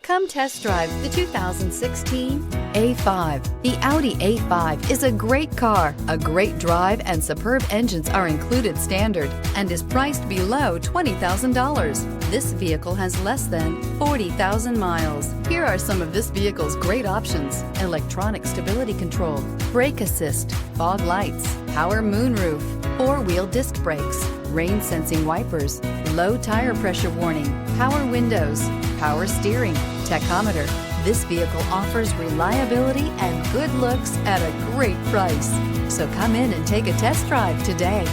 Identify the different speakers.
Speaker 1: Come test drive the 2016 A5. The Audi A5 is a great car. A great drive and superb engines are included standard and is priced below $20,000. This vehicle has less than 40,000 miles. Here are some of this vehicle's great options: electronic stability control, brake assist, fog lights, power moonroof, four-wheel disc brakes, rain sensing wipers, low tire pressure warning, power windows, power steering, tachometer. This vehicle offers reliability and good looks at a great price. So come in and take a test drive today.